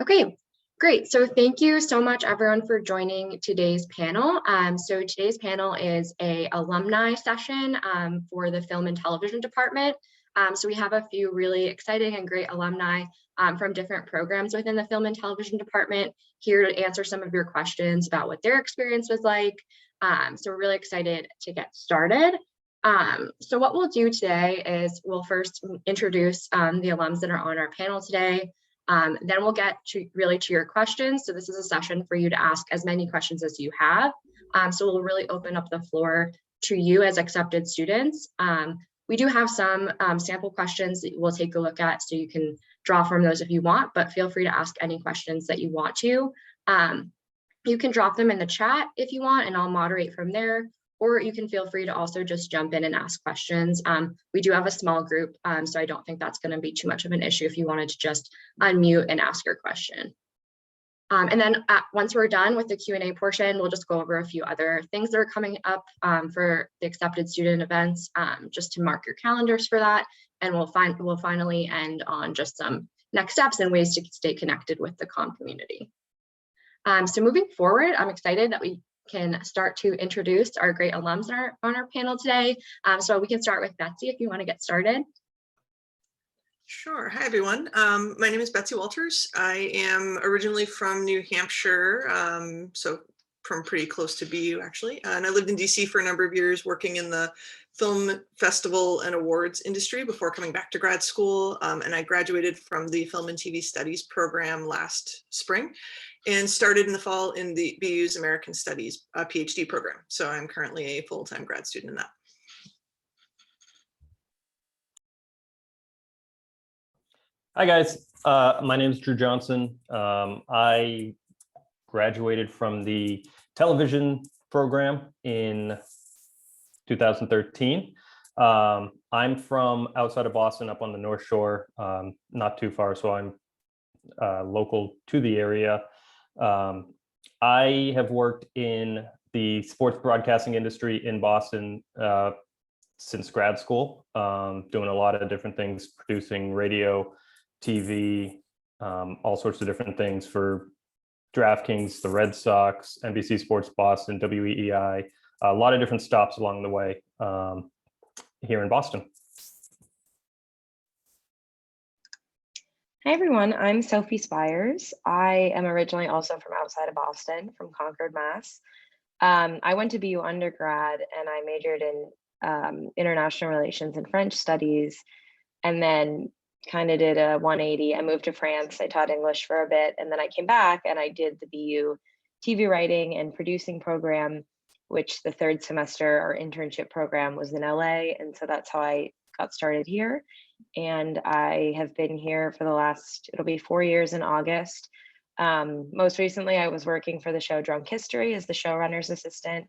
Okay, great. So thank you so much, everyone, for joining today's panel. So today's panel is a alumni session for the Film and Television Department. So we have a few really exciting and great alumni from different programs within the Film and Television Department here to answer some of your questions about what their experience was like. So we're really excited to get started. So what we'll do today is we'll first introduce the alums that are on our panel today. Then we'll get to your questions. So this is a session for you to ask as many questions as you have. So we'll really open up the floor to you as accepted students. We do have some sample questions that we'll take a look at, so you can draw from those if you want, but feel free to ask any questions that you want to. You can drop them in the chat if you want, and I'll moderate from there. Or you can feel free to also just jump in and ask questions. We do have a small group, so I don't think that's going to be too much of an issue if you wanted to just unmute and ask your question. And then once we're done with the Q&A portion, we'll just go over a few other things that are coming up for the accepted student events, just to mark your calendars for that. And we'll finally end on just some next steps and ways to stay connected with the comm community. So moving forward, I'm excited that we can start to introduce our great alums on our panel today. So we can start with Betsy if you want to get started. Sure. Hi, everyone. My name is Betsy Walters. I am originally from New Hampshire, so from pretty close to BU, actually. And I lived in DC for a number of years, working in the film festival and awards industry before coming back to grad school. And I graduated from the Film and TV Studies program last spring and started in the fall in the BU's American Studies PhD program. So I'm currently a full-time grad student in that. Hi guys, my name is Drew Johnson. I graduated from the television program in 2013. I'm from outside of Boston, up on the North Shore, not too far, so I'm local to the area. I have worked in the sports broadcasting industry in Boston since grad school, doing a lot of different things, producing radio, TV, all sorts of different things for DraftKings, the Red Sox, NBC Sports Boston, WEEI, a lot of different stops along the way here in Boston. Hi everyone, I'm Sophie Spires. I am originally also from outside of Boston, from Concord, Mass. I went to BU undergrad and I majored in international relations and French studies, and then kind of did a 180. I moved to France, I taught English for a bit, and then I came back and I did the BU TV writing and producing program, which the third semester or internship program was in LA. And so that's how I got started here. And I have been here for the last, it'll be 4 years in August. Most recently, I was working for the show Drunk History as the showrunner's assistant.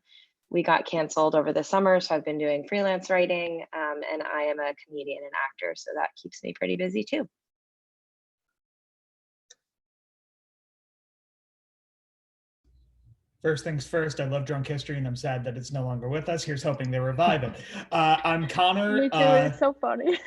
We got canceled over the summer, so I've been doing freelance writing, and I am a comedian and actor, so that keeps me pretty busy too. First things first, I love Drunk History and I'm sad that it's no longer with us. Here's hoping they revive it. I'm Connor. Me too, it's so funny.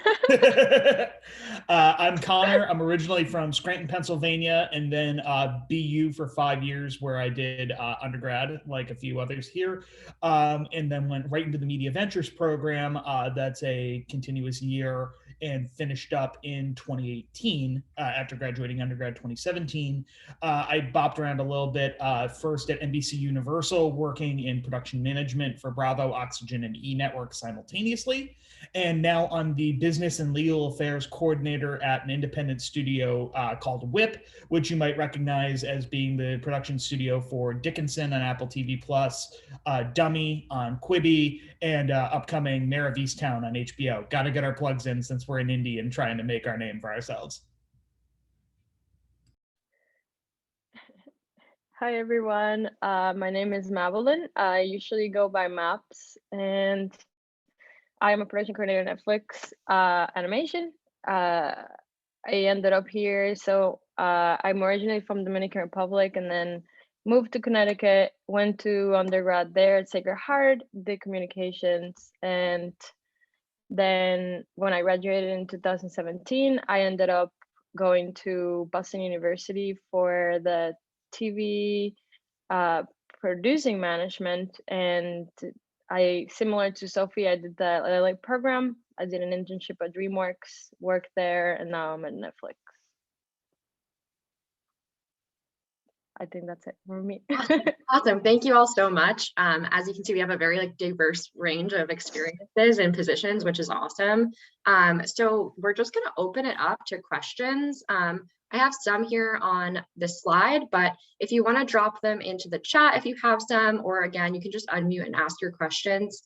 I'm Connor. I'm originally from Scranton, Pennsylvania, and then BU for 5 years where I did undergrad, like a few others here, and then went right into the Media Ventures program. That's a continuous year and finished up in 2018 after graduating undergrad 2017. I bopped around a little bit, first at NBC Universal, working in production management for Bravo, Oxygen, and E! Network simultaneously. And now I'm the business and legal affairs coordinator at an independent studio called Whip, which you might recognize as being the production studio for Dickinson on Apple TV+, Dummy on Quibi, and upcoming Mayor of Easttown on HBO. Got to get our plugs in since we're in Indy and trying to make our name for ourselves. Hi everyone, my name is Madeline. I usually go by Maps, and I am a production coordinator at Netflix animation. I ended up here, so I'm originally from Dominican Republic and then moved to Connecticut, went to undergrad there at Sacred Heart, did communications, and then when I graduated in 2017, I ended up going to Boston University for the TV producing management, and I, similar to Sophie, I did the LA program. I did an internship at DreamWorks, worked there, and now I'm at Netflix. I think that's it for me. Awesome. Thank you all so much. As you can see, we have a very diverse range of experiences and positions, which is awesome. So we're just going to open it up to questions. I have some here on the slide, but if you want to drop them into the chat, if you have some, or again, you can just unmute and ask your questions.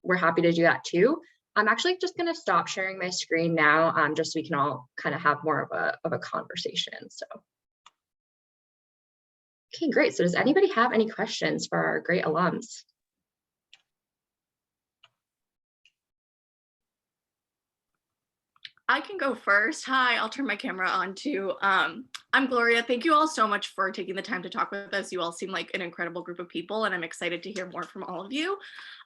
We're happy to do that too. I'm actually just going to stop sharing my screen now, just so we can all kind of have more of a conversation. So. Okay, great. So does anybody have any questions for our great alums? I can go first. Hi, I'll turn my camera on too. I'm Gloria. Thank you all so much for taking the time to talk with us. You all seem like an incredible group of people, and I'm excited to hear more from all of you.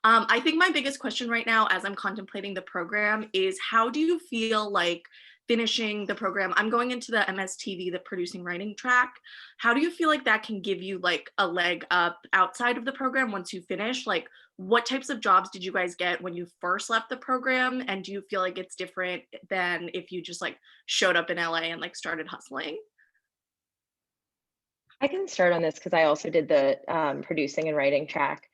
I think my biggest question right now, as I'm contemplating the program, is how do you feel like finishing the program? I'm going into the MSTV, the producing writing track. How do you feel like that can give you like a leg up outside of the program once you finish? Like, what types of jobs did you guys get when you first left the program? And do you feel like it's different than if you just like showed up in LA and like started hustling? I can start on this because I also did the producing and writing track.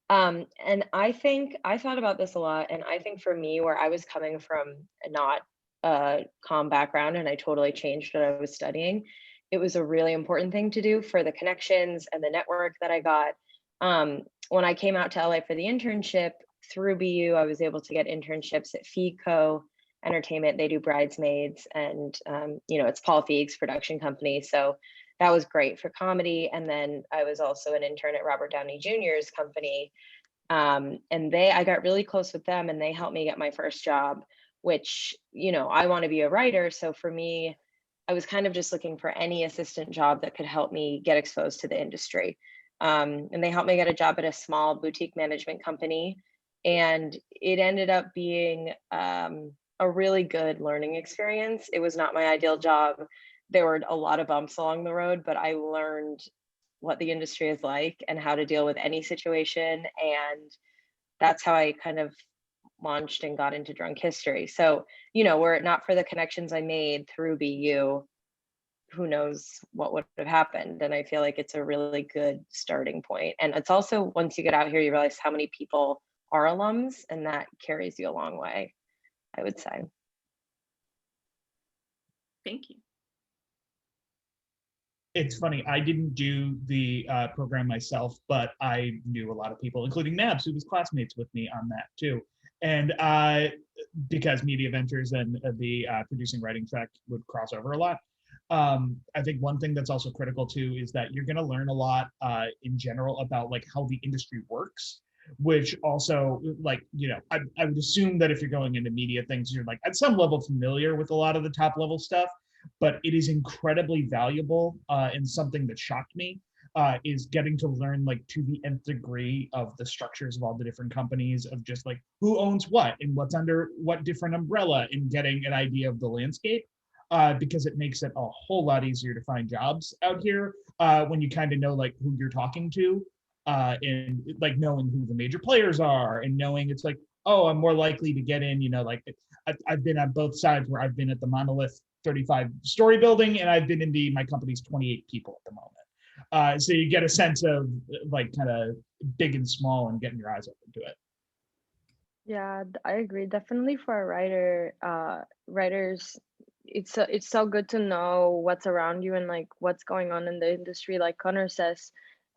And I think I thought about this a lot. And I think for me, where I was coming from not a comm background and I totally changed what I was studying, it was a really important thing to do for the connections and the network that I got. When I came out to LA for the internship through BU, I was able to get internships at FECO Entertainment. They do Bridesmaids, and it's Paul Feig's production company. So that was great for comedy. And then I was also an intern at Robert Downey Jr.'s company. And I got really close with them, and they helped me get my first job, which, I want to be a writer. So for me, I was kind of just looking for any assistant job that could help me get exposed to the industry. And they helped me get a job at a small boutique management company. And it ended up being a really good learning experience. It was not my ideal job. There were a lot of bumps along the road, but I learned what the industry is like and how to deal with any situation. And that's how I kind of launched and got into Drunk History. So, were it not for the connections I made through BU, who knows what would have happened. And I feel like it's a really good starting point. And it's also, once you get out here, you realize how many people are alums, and that carries you a long way, I would say. Thank you. It's funny, I didn't do the program myself, but I knew a lot of people, including Nabs, who was classmates with me on that too. And because Media Ventures and the producing writing track would cross over a lot. I think one thing that's also critical too is that you're going to learn a lot in general about like how the industry works, which also like, I would assume that if you're going into media things, you're like at some level familiar with a lot of the top level stuff, but it is incredibly valuable. And something that shocked me is getting to learn like to the nth degree of the structures of all the different companies, of just like who owns what and what's under what different umbrella, and getting an idea of the landscape. Because it makes it a whole lot easier to find jobs out here when you kind of know like who you're talking to, and like knowing who the major players are, and knowing it's like, oh, I'm more likely to get in, like I've been on both sides, where I've been at the monolith 35 story building, and I've been in my company's 28 people at the moment. So you get a sense of like kind of big and small and getting your eyes open to it. Yeah, I agree. Definitely for a writer, writers, it's so good to know what's around you and like what's going on in the industry. Like Connor says,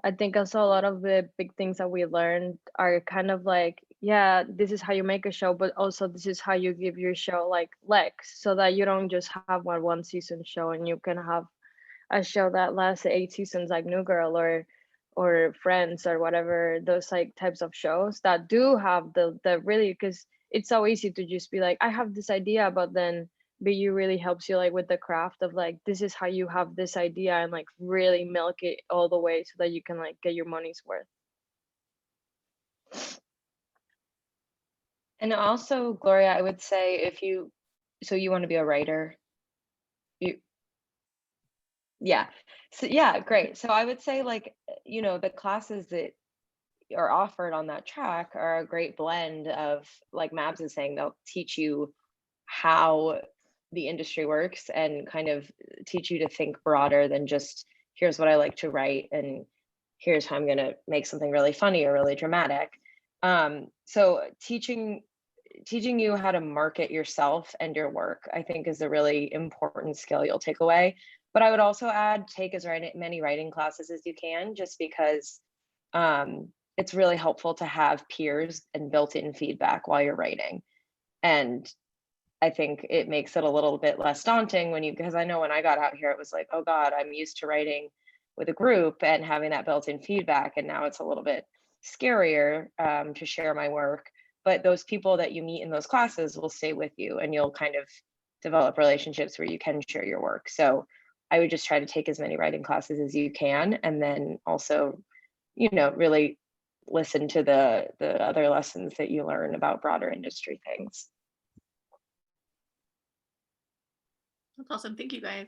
I think also a lot of the big things that we learned are kind of like, yeah, this is how you make a show, but also this is how you give your show like legs, so that you don't just have one season show, and you can have a show that lasts 8 seasons, like New Girl or Friends or whatever, those like types of shows that do have the really, because it's so easy to just be like, I have this idea, but then BU really helps you like with the craft of like, this is how you have this idea, and like really milk it all the way so that you can like get your money's worth. And also, Gloria, I would say so you want to be a writer? Yeah. So yeah, great. So I would say like, the classes that are offered on that track are a great blend of, like Mabs is saying, they'll teach you how the industry works and kind of teach you to think broader than just here's what I like to write and here's how I'm going to make something really funny or really dramatic. So teaching you how to market yourself and your work, I think, is a really important skill you'll take away. But I would also add, take as many writing classes as you can, just because it's really helpful to have peers and built-in feedback while you're writing. And I think it makes it a little bit less daunting because I know when I got out here, it was like, oh God, I'm used to writing with a group and having that built-in feedback. And now it's a little bit scarier to share my work. But those people that you meet in those classes will stay with you and you'll kind of develop relationships where you can share your work. So I would just try to take as many writing classes as you can. And then also, really listen to the other lessons that you learn about broader industry things. That's awesome. Thank you, guys.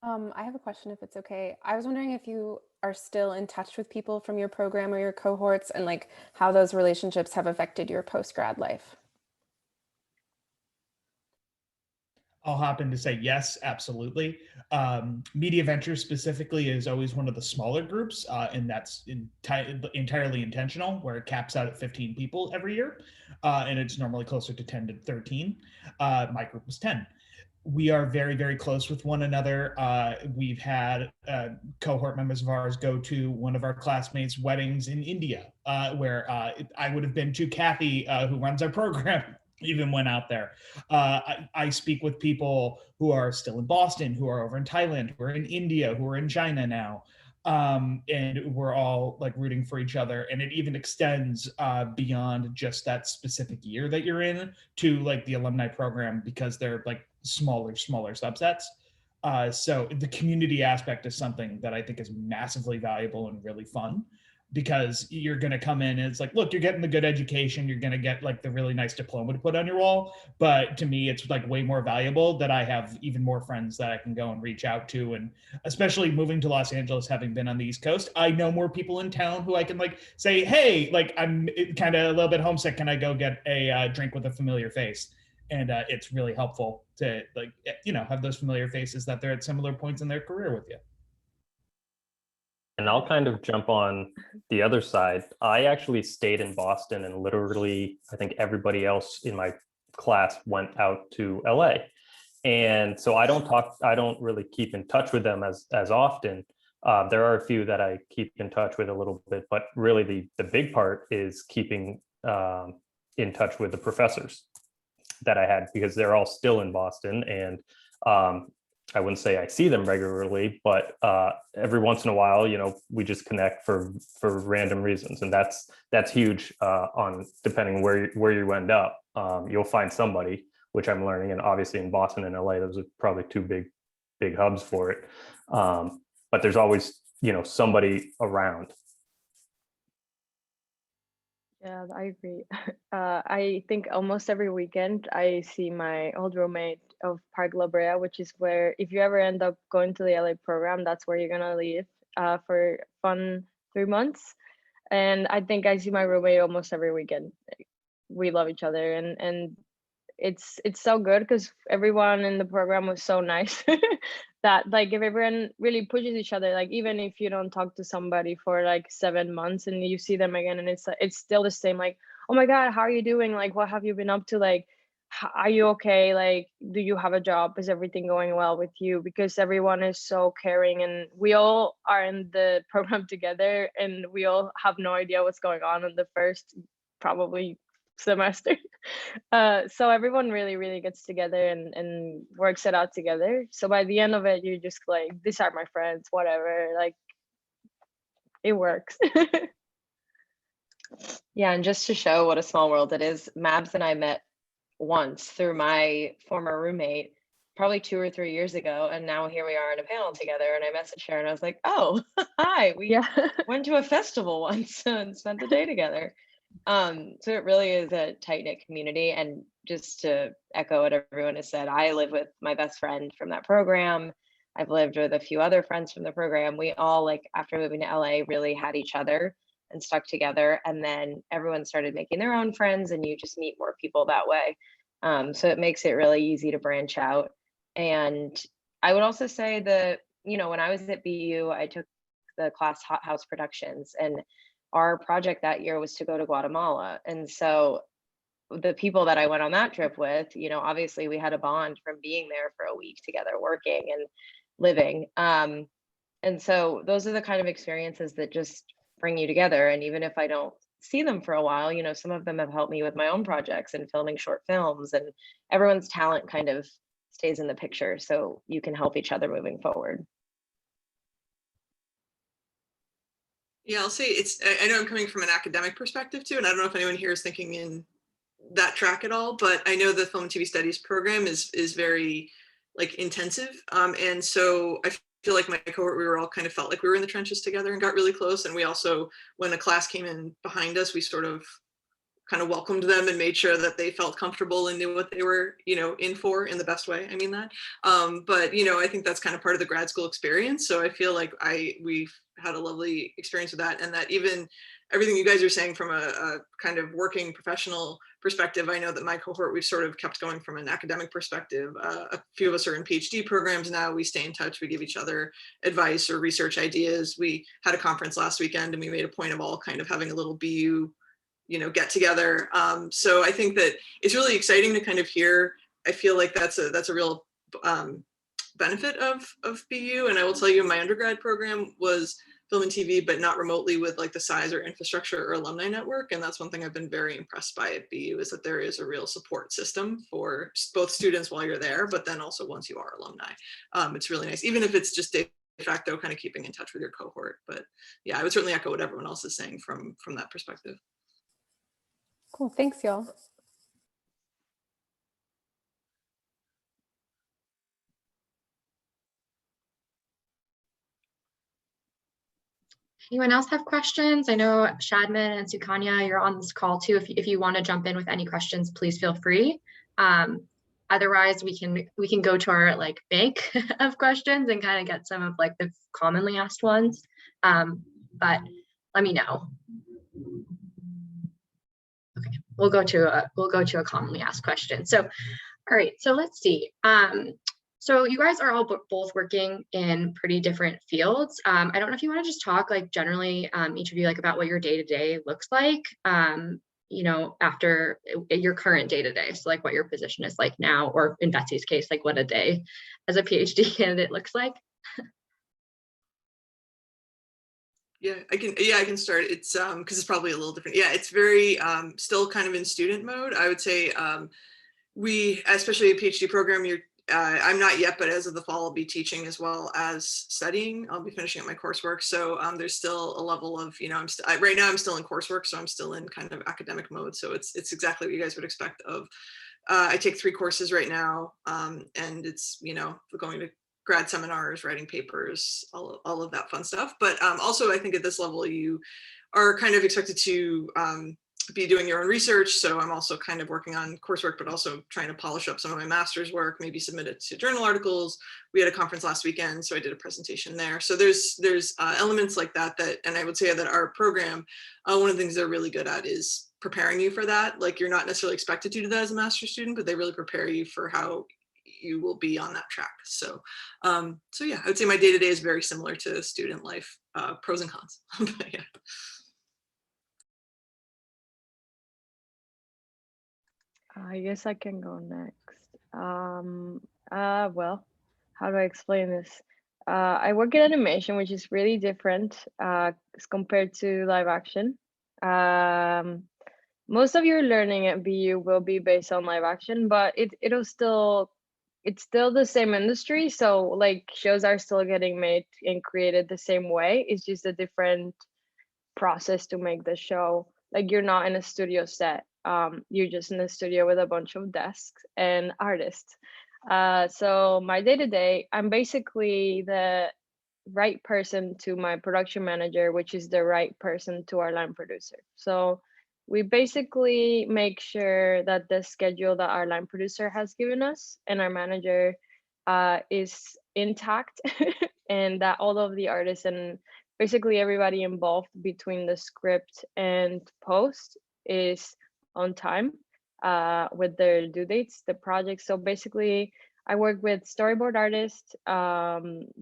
I have a question, if it's okay. I was wondering if you are still in touch with people from your program or your cohorts, and like how those relationships have affected your post-grad life. I'll hop in to say yes, absolutely. Media Ventures specifically is always one of the smaller groups, and that's entirely intentional, where it caps out at 15 people every year, and it's normally closer to 10 to 13. My group was 10. We are very, very close with one another. We've had cohort members of ours go to one of our classmates' weddings in India, where I would have been to Kathy, who runs our program, even went out there. I speak with people who are still in Boston, who are over in Thailand, who are in India, who are in China now. And we're all like rooting for each other. And it even extends beyond just that specific year that you're in to like the alumni program, because they're like smaller subsets. So the community aspect is something that I think is massively valuable and really fun, because you're going to come in and it's like, look, you're getting the good education. You're going to get like the really nice diploma to put on your wall. But to me, it's like way more valuable that I have even more friends that I can go and reach out to. And especially moving to Los Angeles, having been on the East Coast, I know more people in town who I can like say, hey, like I'm kind of a little bit homesick. Can I go get a drink with a familiar face? And it's really helpful to like, have those familiar faces that they're at similar points in their career with you. And I'll kind of jump on the other side. I actually stayed in Boston, and literally, I think everybody else in my class went out to LA. And so I don't really keep in touch with them as often. There are a few that I keep in touch with a little bit, but really the big part is keeping in touch with the professors that I had, because they're all still in Boston. And I wouldn't say I see them regularly, but every once in a while, we just connect for random reasons, and that's huge. On depending where you end up, you'll find somebody, which I'm learning, and obviously in Boston and LA, those are probably two big hubs for it. But there's always somebody around. Yeah, I agree. I think almost every weekend I see my old roommate of Park La Brea, which is where, if you ever end up going to the LA program, that's where you're gonna live for fun 3 months. And I think I see my roommate almost every weekend. We love each other, and it's so good because everyone in the program was so nice that like if everyone really pushes each other, like even if you don't talk to somebody for like 7 months and you see them again and it's still the same, like, oh my God, how are you doing? Like, what have you been up to? Like, are you okay? Like, do you have a job? Is everything going well with you? Because everyone is so caring, and we all are in the program together, and we all have no idea what's going on in the first probably semester. So everyone really gets together and works it out together. So by the end of it, you're just like, these are my friends, whatever, like it works. Yeah, and just to show what a small world it is, Mabs and I met once through my former roommate, probably 2 or 3 years ago, and now here we are in a panel together. And I messaged her and I was like, oh, hi, we went to a festival once and spent the day together. So it really is a tight-knit community. And just to echo what everyone has said, I live with my best friend from that program. I've lived with a few other friends from the program. We all, like, after moving to LA, really had each other and stuck together. And then everyone started making their own friends, and you just meet more people that way. So it makes it really easy to branch out. And I would also say that, when I was at BU, I took the class Hot House Productions, and our project that year was to go to Guatemala. And so the people that I went on that trip with, obviously we had a bond from being there for a week together, working and living. And so those are the kind of experiences that just bring you together. And even if I don't see them for a while, some of them have helped me with my own projects and filming short films, and everyone's talent kind of stays in the picture. So you can help each other moving forward. Yeah, I'll say I know I'm coming from an academic perspective too, and I don't know if anyone here is thinking in that track at all, but I know the film and TV studies program is very like intensive. And so I feel like my cohort, we were all kind of felt like we were in the trenches together and got really close. And we also, when a class came in behind us, we sort of kind of welcomed them and made sure that they felt comfortable and knew what they were, in for, in the best way. I mean that. But, I think that's kind of part of the grad school experience. So I feel like we've had a lovely experience with that, and that even everything you guys are saying from a kind of working professional perspective, I know that my cohort, we've sort of kept going from an academic perspective. A few of us are in PhD programs now. We stay in touch. We give each other advice or research ideas. We had a conference last weekend, and we made a point of all kind of having a little BU get together. So I think that it's really exciting to kind of hear. I feel like that's a real benefit of BU. And I will tell you, my undergrad program was film and TV, but not remotely with like the size or infrastructure or alumni network. And that's one thing I've been very impressed by at BU, is that there is a real support system for both students while you're there, but then also once you are alumni. It's really nice, even if it's just de facto kind of keeping in touch with your cohort. But yeah, I would certainly echo what everyone else is saying from that perspective. Cool. Thanks, y'all. Anyone else have questions? I know Shadman and Sukanya, you're on this call too. If you want to jump in with any questions, please feel free. Otherwise, we can go to our like bank of questions and kind of get some of like the commonly asked ones. But let me know. Okay, we'll go to a commonly asked question. So, all right, so let's see. So you guys are all both working in pretty different fields. I don't know if you want to just talk like generally, each of you, like about what your day-to-day looks like, after your current day-to-day. So like what your position is like now, or in Betsy's case, like what a day as a PhD candidate looks like. Yeah, I can start. It's because it's probably a little different. Yeah, it's very still kind of in student mode. I would say we, especially a PhD program, I'm not yet, but as of the fall, I'll be teaching as well as studying. I'll be finishing up my coursework. So there's still a level of, right now I'm still in coursework, so I'm still in kind of academic mode. So it's exactly what you guys would expect of. I take 3 courses right now, and it's, going to grad seminars, writing papers, all of that fun stuff. But also I think at this level, you are kind of expected to be doing your own research. So I'm also kind of working on coursework, but also trying to polish up some of my master's work, maybe submit it to journal articles. We had a conference last weekend, so I did a presentation there. So there's elements like that, and I would say that our program, one of the things they're really good at is preparing you for that. Like you're not necessarily expected to do that as a master's student, but they really prepare you for how you will be on that track. So, so yeah, I would say my day-to-day is very similar to student life, pros and cons. But yeah. I guess I can go next. Well, how do I explain this? I work in animation, which is really different as compared to live action. Most of your learning at BU will be based on live action, but it's still the same industry. So like shows are still getting made and created the same way. It's just a different process to make the show. Like you're not in a studio set. You're just in a studio with a bunch of desks and artists. So my day-to-day, I'm basically the right person to my production manager, which is the right person to our line producer. So we basically make sure that the schedule that our line producer has given us and our manager is intact and that all of the artists and basically everybody involved between the script and post is on time with their due dates, the project. So basically, I work with storyboard artists,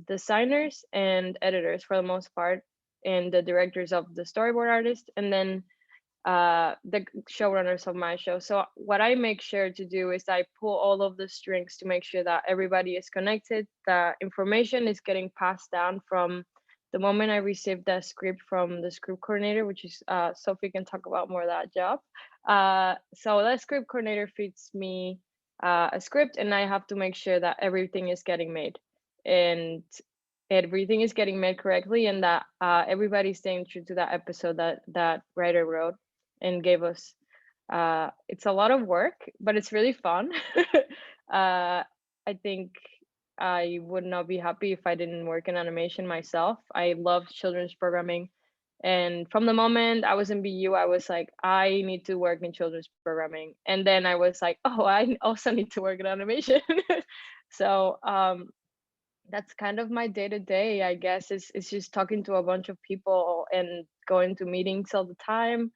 designers, and editors for the most part, and the directors of the storyboard artist, and then the showrunners of my show. So what I make sure to do is I pull all of the strings to make sure that everybody is connected, that information is getting passed down from the moment I received the script from the script coordinator, which is Sophie can talk about more of that job. So that script coordinator feeds me a script, and I have to make sure that everything is getting made and everything is getting made correctly, and that everybody's staying true to that episode that writer wrote and gave us. It's a lot of work, but it's really fun. I think I would not be happy if I didn't work in animation myself. I love children's programming. And from the moment I was in BU, I was like, I need to work in children's programming. And then I was like, oh, I also need to work in animation. So that's kind of my day to day, I guess. It's just talking to a bunch of people and going to meetings all the time,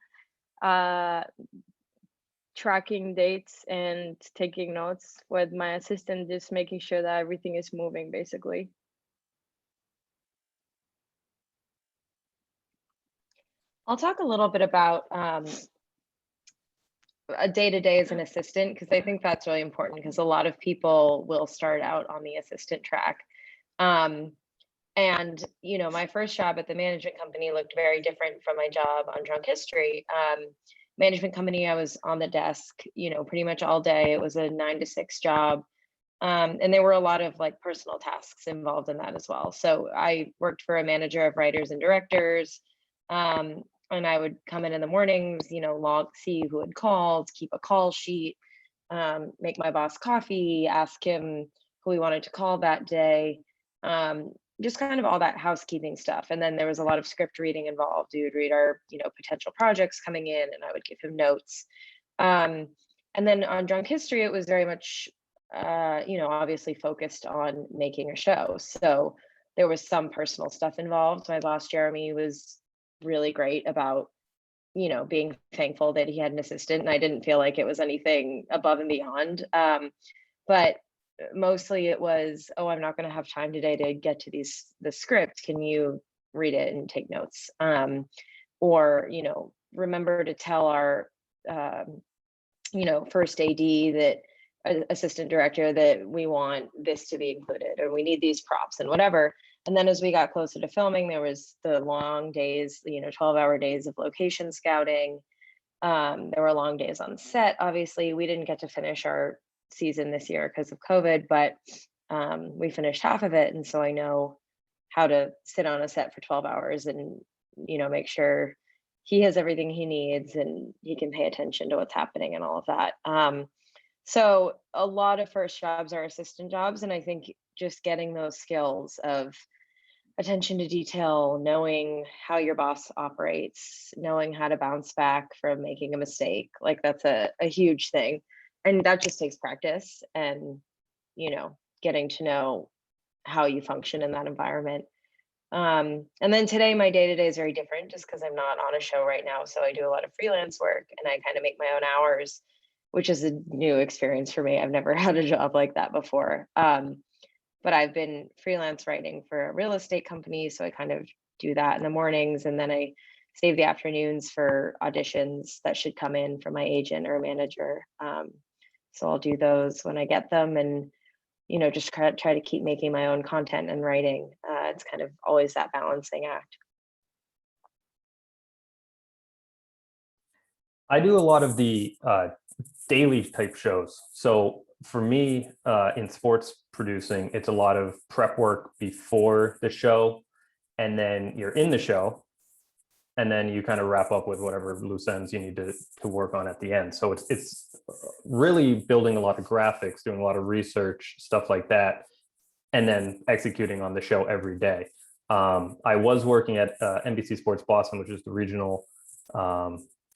tracking dates and taking notes with my assistant, just making sure that everything is moving basically. I'll talk a little bit about a day-to-day as an assistant, because I think that's really important, because a lot of people will start out on the assistant track. And, you know, my first job at the management company looked very different from my job on Drunk History. Management company, I was on the desk, you know, pretty much all day. It was a 9 to 6 job. And there were a lot of like personal tasks involved in that as well. So I worked for a manager of writers and directors. And I would come in the mornings, you know, see who had called, keep a call sheet, make my boss coffee, ask him who we wanted to call that day. Just kind of all that housekeeping stuff. And then there was a lot of script reading involved. We would read our, you know, potential projects coming in, and I would give him notes. And then on Drunk History, it was very much, you know, obviously focused on making a show. So there was some personal stuff involved. My boss, Jeremy, was really great about, you know, being thankful that he had an assistant, and I didn't feel like it was anything above and beyond. But mostly it was, oh, I'm not going to have time today to get to the script. Can you read it and take notes? Or, you know, remember to tell our, you know, first AD that assistant director that we want this to be included, or we need these props and whatever. And then as we got closer to filming, there was the long days, you know, 12-hour days of location scouting. There were long days on set. Obviously, we didn't get to finish our season this year because of COVID, but we finished half of it. And so I know how to sit on a set for 12 hours and, you know, make sure he has everything he needs and he can pay attention to what's happening and all of that. So a lot of first jobs are assistant jobs. And I think just getting those skills of attention to detail, knowing how your boss operates, knowing how to bounce back from making a mistake, like that's a huge thing. And that just takes practice and, you know, getting to know how you function in that environment. And then today, my day-to-day is very different just because I'm not on a show right now. So I do a lot of freelance work and I kind of make my own hours, which is a new experience for me. I've never had a job like that before. But I've been freelance writing for a real estate company. So I kind of do that in the mornings, and then I save the afternoons for auditions that should come in from my agent or manager. So I'll do those when I get them, and, you know, just try to keep making my own content and writing. It's kind of always that balancing act. I do a lot of the daily type shows. So for me, in sports producing, it's a lot of prep work before the show, and then you're in the show, and then you kind of wrap up with whatever loose ends you need to work on at the end. So it's really building a lot of graphics, doing a lot of research, stuff like that, and then executing on the show every day. I was working at NBC Sports Boston, which is the regional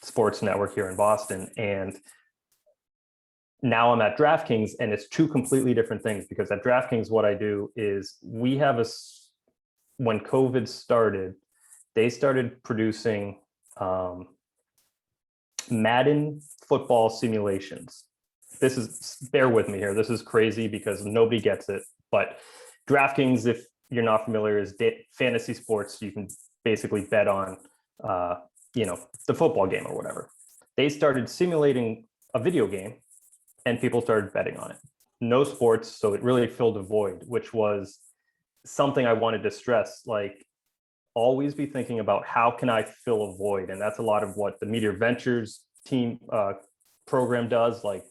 sports network here in Boston. And now I'm at DraftKings, and it's two completely different things, because at DraftKings, what I do is we have when COVID started, they started producing Madden football simulations. Bear with me here. This is crazy because nobody gets it, but DraftKings, if you're not familiar, is fantasy sports. You can basically bet on, the football game or whatever. They started simulating a video game, and people started betting on it. No sports, so it really filled a void, which was something I wanted to stress. Like, always be thinking about how can I fill a void, and that's a lot of what the Media Ventures team program does. Like,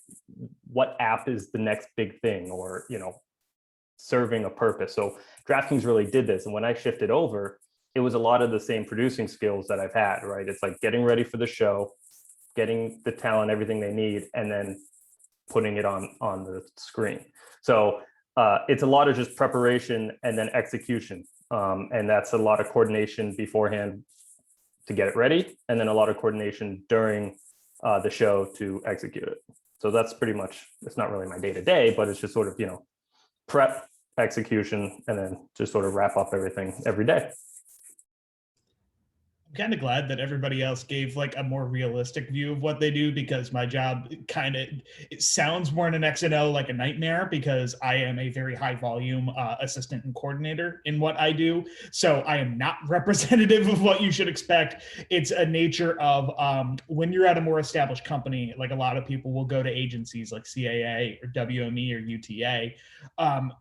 what app is the next big thing, or serving a purpose. So DraftKings really did this, and when I shifted over, it was a lot of the same producing skills that I've had. Right, it's like getting ready for the show, getting the talent, everything they need, and then putting it on the screen. So it's a lot of just preparation and then execution. And that's a lot of coordination beforehand to get it ready, and then a lot of coordination during the show to execute it. So that's pretty much, it's not really my day-to-day, but it's just sort of, prep, execution, and then just sort of wrap up everything every day. I'm kind of glad that everybody else gave like a more realistic view of what they do, because my job it sounds more in an X&O like a nightmare, because I am a very high volume assistant and coordinator in what I do. So I am not representative of what you should expect. It's a nature of when you're at a more established company, like a lot of people will go to agencies like CAA or WME or UTA.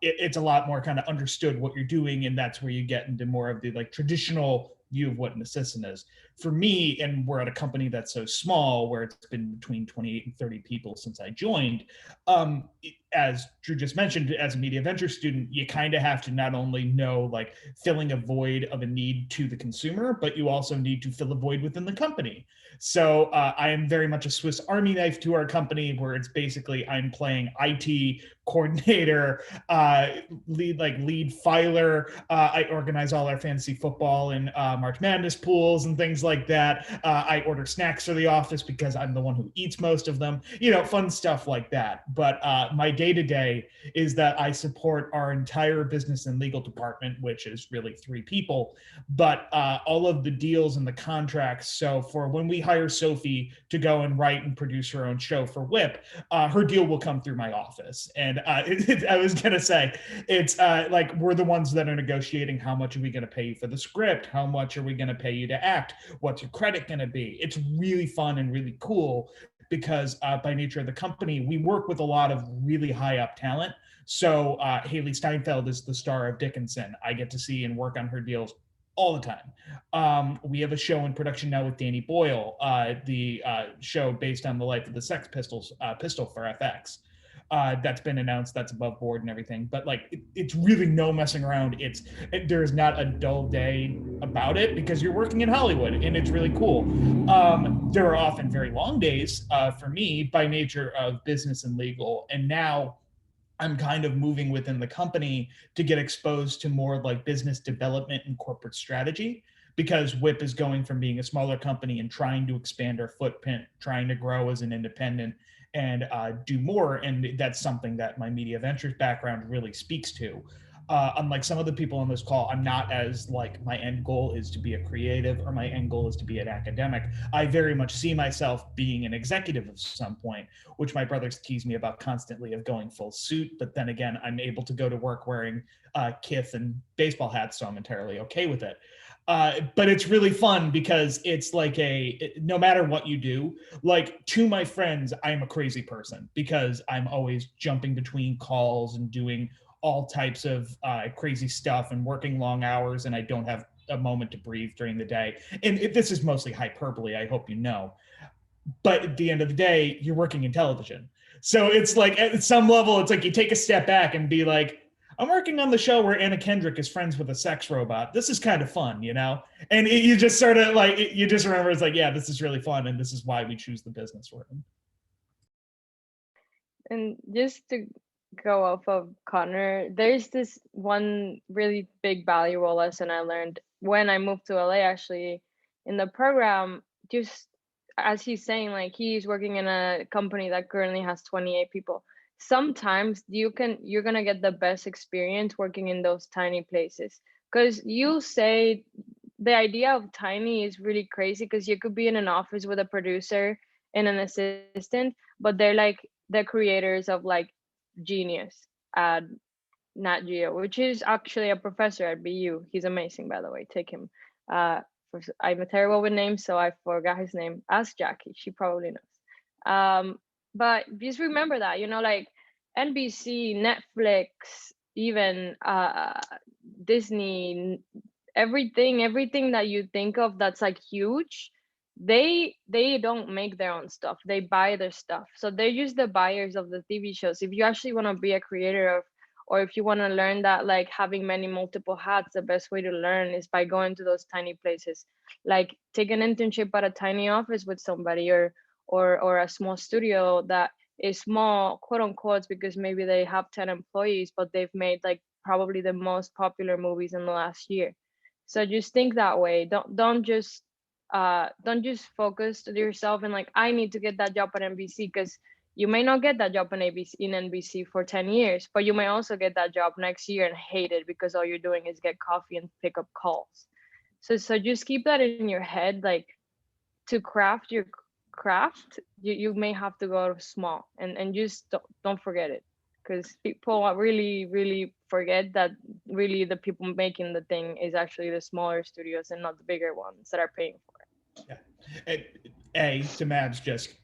It's a lot more kind of understood what you're doing, and that's where you get into more of the like traditional view of what an assistant is. For me, and we're at a company that's so small, where it's been between 28 and 30 people since I joined, as Drew just mentioned, as a media venture student, you kind of have to not only know like filling a void of a need to the consumer, but you also need to fill a void within the company. So I am very much a Swiss Army knife to our company, where it's basically I'm playing IT coordinator, lead filer. I organize all our fantasy football and March Madness pools and things like that. I order snacks for the office because I'm the one who eats most of them. Fun stuff like that. But my day-to-day is that I support our entire business and legal department, which is really 3 people, but all of the deals and the contracts. So for when we hire Sophie to go and write and produce her own show for Whip, her deal will come through my office. And I was going to say, it's like we're the ones that are negotiating how much are we going to pay you for the script? How much are we going to pay you to act? What's your credit going to be? It's really fun and really cool, because by nature of the company, we work with a lot of really high up talent. So Haley Steinfeld is the star of Dickinson. I get to see and work on her deals all the time. We have a show in production now with Danny Boyle, the show based on the life of the Sex Pistols, Pistol for FX. That's been announced, that's above board and everything, but like it's really no messing around. There's not a dull day about it, because you're working in Hollywood and it's really cool. There are often very long days for me by nature of business and legal, and now I'm kind of moving within the company to get exposed to more like business development and corporate strategy, because Whip is going from being a smaller company and trying to expand our footprint, trying to grow as an independent and do more. And that's something that my media ventures background really speaks to. Unlike some of the people on this call, I'm not as like my end goal is to be a creative or my end goal is to be an academic. I very much see myself being an executive at some point, which my brothers tease me about constantly, of going full suit. But then again, I'm able to go to work wearing kith and baseball hats, so I'm entirely okay with it. But it's really fun, because it's like no matter what you do, like to my friends, I'm a crazy person, because I'm always jumping between calls and doing all types of crazy stuff and working long hours, and I don't have a moment to breathe during the day. And this is mostly hyperbole, I hope you know. But at the end of the day, you're working in television. So it's like at some level, it's like you take a step back and be like, I'm working on the show where Anna Kendrick is friends with a sex robot. This is kind of fun, And you just sort of like, you just remember it's like, yeah, this is really fun. And this is why we choose the business we're in. And just to go off of Connor, there's this one really big valuable lesson I learned when I moved to LA, actually, in the program. as he's saying, like he's working in a company that currently has 28 people. Sometimes you're gonna get the best experience working in those tiny places, because you say the idea of tiny is really crazy, because you could be in an office with a producer and an assistant, but they're like the creators of like Genius at Nat Geo, which is actually a professor at BU. He's amazing, by the way. Take him. I'm terrible with names, so I forgot his name. Ask Jackie; she probably knows. But just remember that, like NBC, Netflix, even Disney, everything that you think of that's like huge, they don't make their own stuff. They buy their stuff, so they're just the buyers of the TV shows. If you actually want to be a creator of, or if you want to learn that, like having many multiple hats, the best way to learn is by going to those tiny places. Like take an internship at a tiny office with somebody, or a small studio that is small, quote unquote, because maybe they have 10 employees, but they've made like probably the most popular movies in the last year. So just think that way. Don't just focus to yourself and like, I need to get that job at NBC, because you may not get that job in NBC for 10 years, but you may also get that job next year and hate it because all you're doing is get coffee and pick up calls. So just keep that in your head. Like, to craft your craft, you may have to go small, and just don't forget it, because people really forget that really the people making the thing is actually the smaller studios and not the bigger ones that are paying for it. Yeah. To Mav's just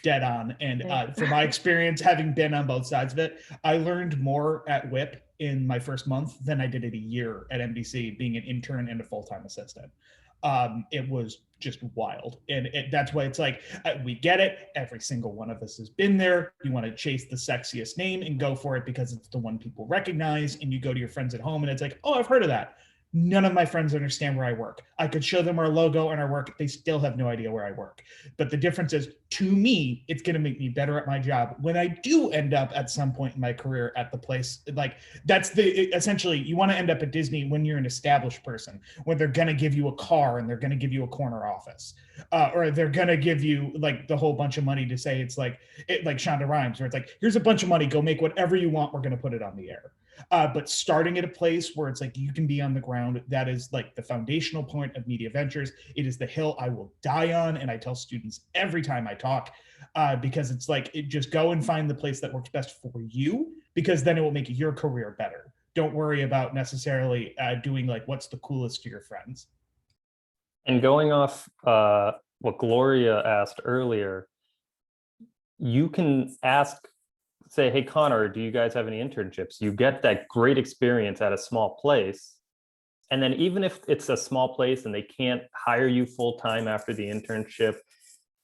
dead on. And from my experience, having been on both sides of it, I learned more at WIP in my first month than I did in a year at NBC, being an intern and a full-time assistant. It was just wild. And that's why it's like, we get it. Every single one of us has been there. You want to chase the sexiest name and go for it because it's the one people recognize. And you go to your friends at home and it's like, oh, I've heard of that. None of my friends understand where I work. I could show them our logo and our work. They still have no idea where I work. But the difference is, to me, it's going to make me better at my job when I do end up at some point in my career at the place. Like, that's essentially, you want to end up at Disney when you're an established person, when they're going to give you a car and they're going to give you a corner office, or they're going to give you like the whole bunch of money to say it's like Shonda Rhimes, where it's like, here's a bunch of money, go make whatever you want. We're going to put it on the air. But starting at a place where it's like you can be on the ground, that is like the foundational point of Media Ventures. It is the hill I will die on. And I tell students every time I talk, because it's like, just go and find the place that works best for you, because then it will make your career better. Don't worry about necessarily doing like what's the coolest to your friends. And going off what Gloria asked earlier, you can say, hey, Connor, do you guys have any internships? You get that great experience at a small place. And then even if it's a small place and they can't hire you full-time after the internship,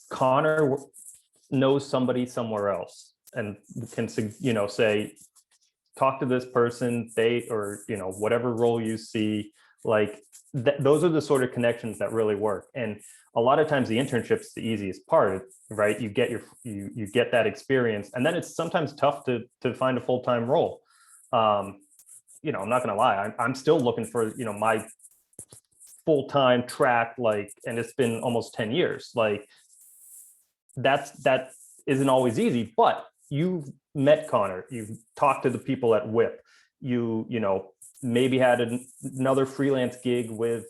Connor knows somebody somewhere else and can, say, talk to this person, or whatever role you see, like those are the sort of connections that really work. And a lot of times the internship's the easiest part, right? You get you get that experience, and then it's sometimes tough to find a full-time role. I'm not gonna lie, I'm still looking for my full-time track, and it's been almost 10 years. Like that isn't always easy, but you've met Connor, you've talked to the people at WIP, you maybe had another freelance gig with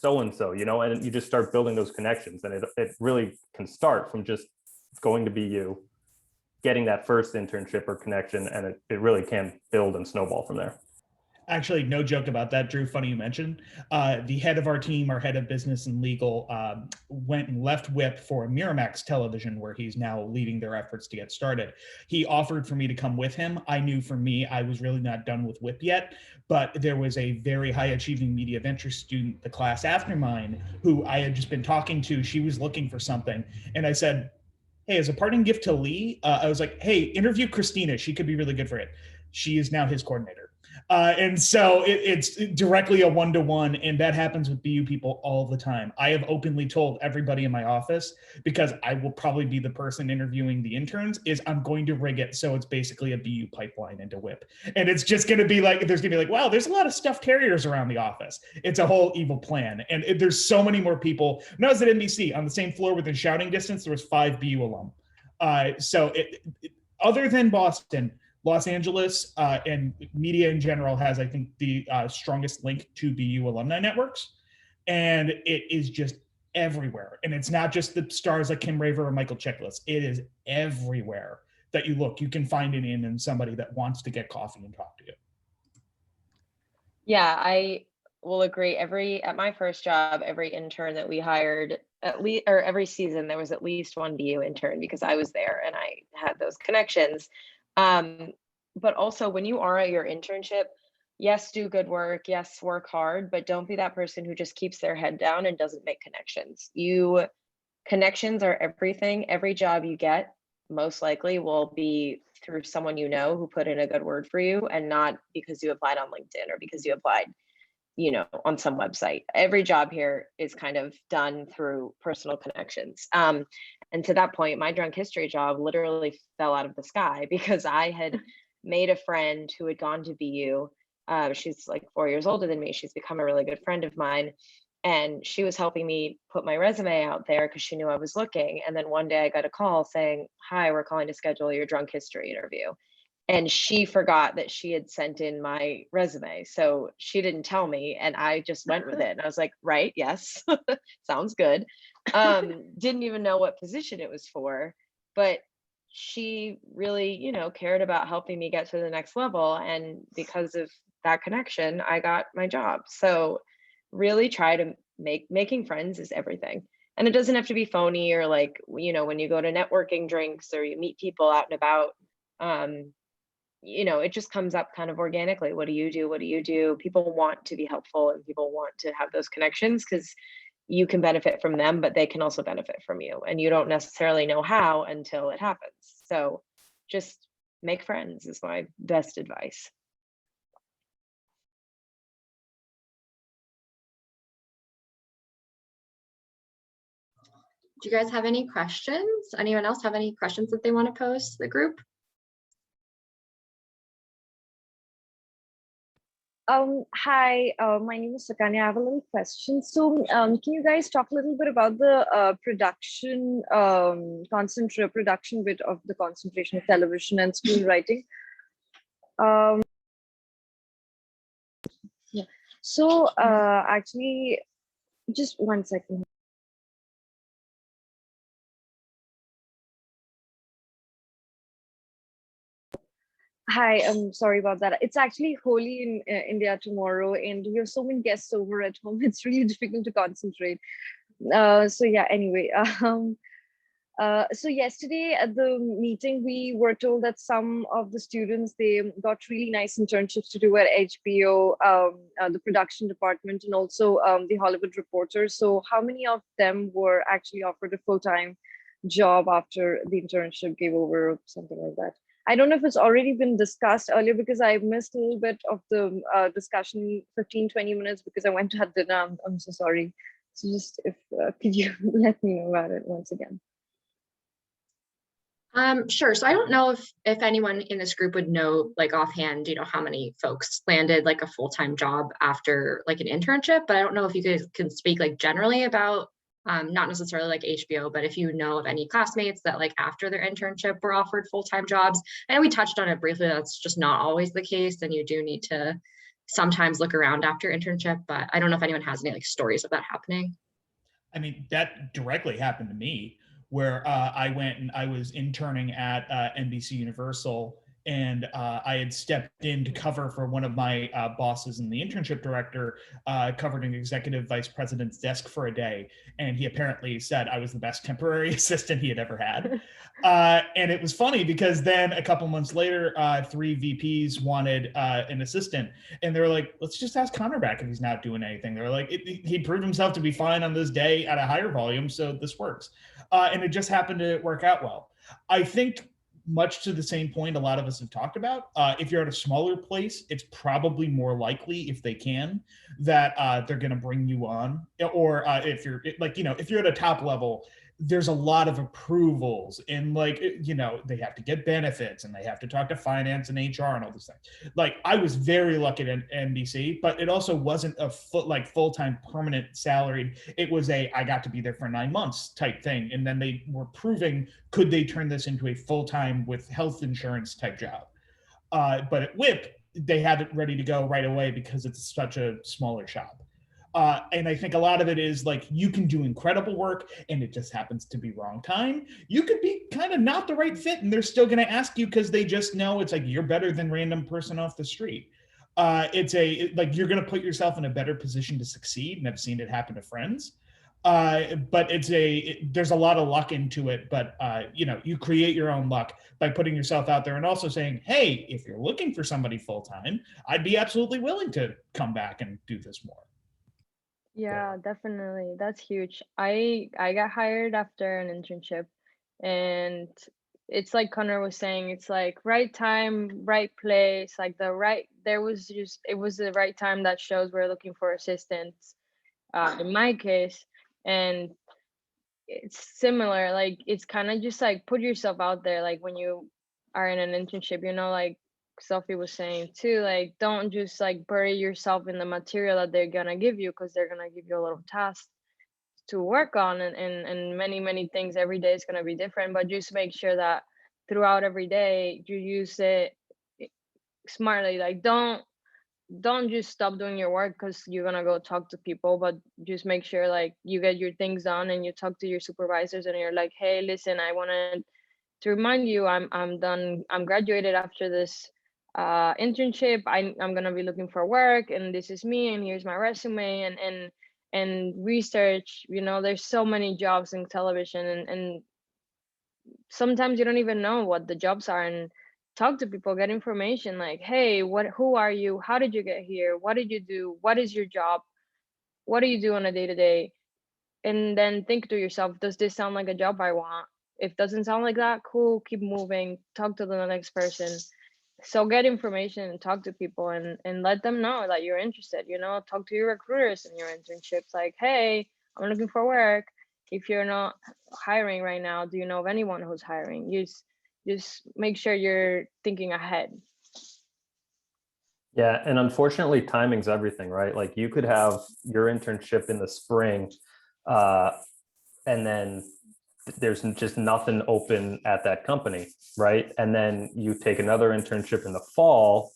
so-and-so, and you just start building those connections, and it really can start from just going to BU, getting that first internship or connection, and it really can build and snowball from there. Actually, no joke about that, Drew. Funny you mentioned. The head of our team, our head of business and legal, went and left WIP for Miramax Television, where he's now leading their efforts to get started. He offered for me to come with him. I knew for me, I was really not done with WIP yet, but there was a very high achieving media ventures student, the class after mine, who I had just been talking to. She was looking for something. And I said, hey, as a parting gift to Lee, I was like, hey, interview Christina. She could be really good for it. She is now his coordinator. And so it's directly a one-to-one, and that happens with BU people all the time. I have openly told everybody in my office, because I will probably be the person interviewing the interns, is I'm going to rig it so it's basically a BU pipeline into WHIP. And it's just going to be like, there's going to be like, wow, there's a lot of stuffed terriers around the office. It's a whole evil plan. And there's so many more people. When I was at NBC, on the same floor within shouting distance, there was 5 BU alum. Other than Boston, Los Angeles and media in general has, I think, the strongest link to BU alumni networks. And it is just everywhere. And it's not just the stars like Kim Raver or Michael Chiklis. It is everywhere that you look. You can find it in somebody that wants to get coffee and talk to you. Yeah, I will agree. At my first job, every intern that we hired, every season, there was at least one BU intern, because I was there and I had those connections. But also, when you are at your internship, yes, do good work, yes, work hard, but don't be that person who just keeps their head down and doesn't make connections. Connections are everything. Every job you get most likely will be through someone you know who put in a good word for you, and not because you applied on LinkedIn or because you applied, on some website. Every job here is kind of done through personal connections. And to that point, my drunk history job literally fell out of the sky because I had made a friend who had gone to BU. She's like 4 years older than me. She's become a really good friend of mine. And she was helping me put my resume out there because she knew I was looking. And then one day I got a call saying, "Hi, we're calling to schedule your drunk history interview." And she forgot that she had sent in my resume. So she didn't tell me, and I just went with it. And I was like, right, yes, sounds good. Didn't even know what position it was for, but she really, cared about helping me get to the next level. And because of that connection, I got my job. So really try to making friends is everything. And it doesn't have to be phony or like, when you go to networking drinks or you meet people out and about, it just comes up kind of organically. What do you do? What do you do? People want to be helpful and people want to have those connections because you can benefit from them, but they can also benefit from you. And you don't necessarily know how until it happens. So just make friends is my best advice. Do you guys have any questions? Anyone else have any questions that they want to pose to the group? Hi, my name is Sakanya. I have a little question. So can you guys talk a little bit about the production bit of the concentration of television and screenwriting? Yeah. So actually, just 1 second. Hi, I'm sorry about that. It's actually Holi in India tomorrow, and we have so many guests over at home. It's really difficult to concentrate. So yeah, anyway. So yesterday at the meeting, we were told that some of the students, they got really nice internships to do at HBO, the production department, and also the Hollywood Reporter. So how many of them were actually offered a full-time job after the internship gave over or something like that? I don't know if it's already been discussed earlier because I missed a little bit of the discussion, 15-20 minutes, because I went to have dinner. I'm so sorry. So just if could you let me know about it once again? Sure. So I don't know if anyone in this group would know, like offhand, how many folks landed like a full-time job after like an internship, but I don't know if you guys can speak like generally about not necessarily like HBO, but if you know of any classmates that like after their internship were offered full-time jobs. I know we touched on it briefly, that's just not always the case, and you do need to sometimes look around after internship, but I don't know if anyone has any like stories of that happening. I mean, that directly happened to me, where I went and I was interning at NBC Universal, and I had stepped in to cover for one of my bosses, and the internship director covered an executive vice president's desk for a day, and he apparently said I was the best temporary assistant he had ever had. And it was funny because then a couple months later, 3 VPs wanted an assistant, and they were like, let's just ask Connor back if he's not doing anything. They were like, he proved himself to be fine on this day at a higher volume, so this works. And it just happened to work out well. I think much to the same point a lot of us have talked about. If you're at a smaller place, it's probably more likely, if they can, that they're going to bring you on. Or if you're like, if you're at a top level, there's a lot of approvals, and like, they have to get benefits, and they have to talk to finance and HR and all these things. Like, I was very lucky at NBC, but it also wasn't a full-time permanent salaried. It was I got to be there for 9 months type thing. And then they were proving, could they turn this into a full-time with health insurance type job? But at WIP, they had it ready to go right away because it's such a smaller shop. And I think a lot of it is like, you can do incredible work and it just happens to be wrong time. You could be kind of not the right fit, and they're still going to ask you because they just know it's like you're better than random person off the street. Like, you're going to put yourself in a better position to succeed, and I've seen it happen to friends. But there's a lot of luck into it, but you create your own luck by putting yourself out there and also saying, hey, if you're looking for somebody full-time, I'd be absolutely willing to come back and do this more. Yeah, definitely. That's huge. I got hired after an internship, and it's like Connor was saying, it's like right time, right place, like it was the right time that shows we're looking for assistants, in my case. And it's similar, like it's kind of just like put yourself out there, like when you are in an internship, like Sophie was saying too, like don't just like bury yourself in the material that they're gonna give you, because they're gonna give you a lot of tasks to work on, and many things. Every day is gonna be different, but just make sure that throughout every day you use it smartly. Like don't just stop doing your work because you're gonna go talk to people, but just make sure like you get your things done and you talk to your supervisors and you're like, hey, listen, I wanted to remind you, I'm done, I'm graduated after this internship. I'm gonna be looking for work, and this is me, and here's my resume, and research. There's so many jobs in television, and sometimes you don't even know what the jobs are, and talk to people, get information like, hey, who are you, how did you get here, what did you do, what is your job, what do you do on a day-to-day, and then think to yourself, does this sound like a job I want? If it doesn't sound like that, cool, keep moving, talk to the next person. So get information and talk to people, and let them know that you're interested. Talk to your recruiters in your internships, like, hey, I'm looking for work. If you're not hiring right now, do you know of anyone who's hiring? Just make sure you're thinking ahead. Yeah, and unfortunately, timing's everything, right? Like, you could have your internship in the spring, and then there's just nothing open at that company, right? And then you take another internship in the fall,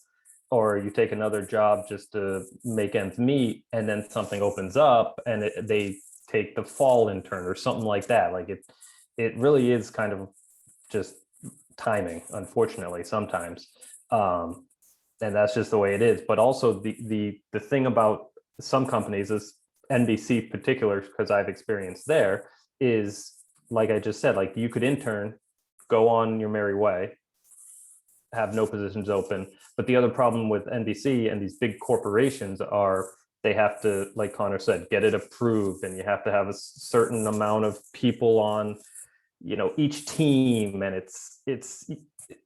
or you take another job just to make ends meet, and then something opens up and they take the fall intern or something like that. Like, it really is kind of just timing, unfortunately, sometimes. And that's just the way it is. But also the thing about some companies, is NBC particular, because I've experienced there, is, like I just said, like, you could intern, go on your merry way, have no positions open. But the other problem with NBC and these big corporations are, they have to, like Connor said, get it approved, and you have to have a certain amount of people on, each team. And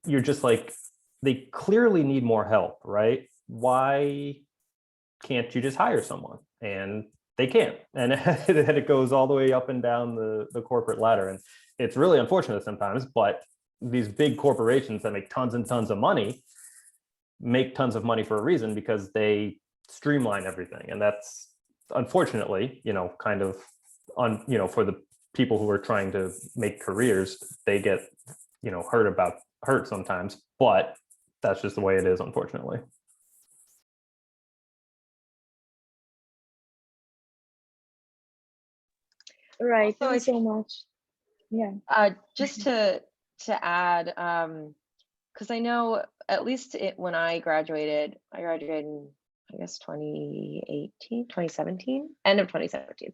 you're just like, they clearly need more help, right? Why can't you just hire someone? And they can't. And then it goes all the way up and down the corporate ladder. And it's really unfortunate sometimes, but these big corporations that make tons and tons of money make tons of money for a reason, because they streamline everything. And that's, unfortunately, kind of for the people who are trying to make careers, they get, hurt sometimes, but that's just the way it is, unfortunately. Right. Thank you so much. Yeah. Just to add, because I know, at least when I graduated in, I guess, 2017, end of 2017.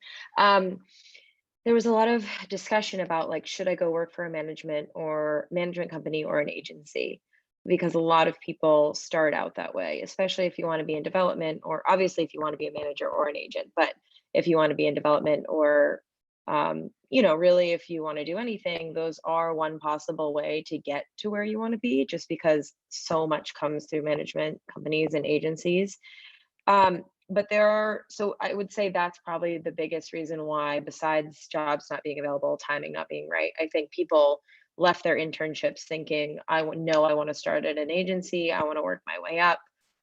There was a lot of discussion about, like, should I go work for a management company or an agency? Because a lot of people start out that way, especially if you want to be in development, or obviously if you want to be a manager or an agent. But if you want to be in development or really, if you want to do anything, those are one possible way to get to where you want to be, just because so much comes through management companies and agencies. But so I would say that's probably the biggest reason why, besides jobs not being available, timing not being right. I think people left their internships thinking, I want to start at an agency, I want to work my way up,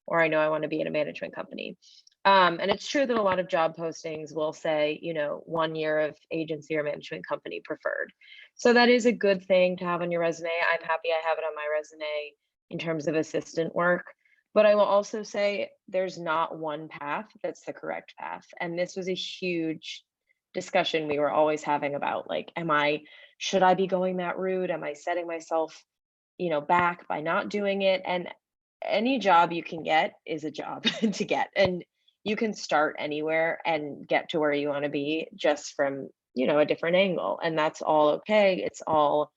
or I know I want to be in a management company. And it's true that a lot of job postings will say, 1 year of agency or management company preferred. So that is a good thing to have on your resume. I'm happy I have it on my resume in terms of assistant work. But I will also say there's not one path that's the correct path. And this was a huge discussion we were always having about, like, should I be going that route? Am I setting myself, back by not doing it? And any job you can get is a job to get. And you can start anywhere and get to where you want to be just from, a different angle. And that's all okay. It's all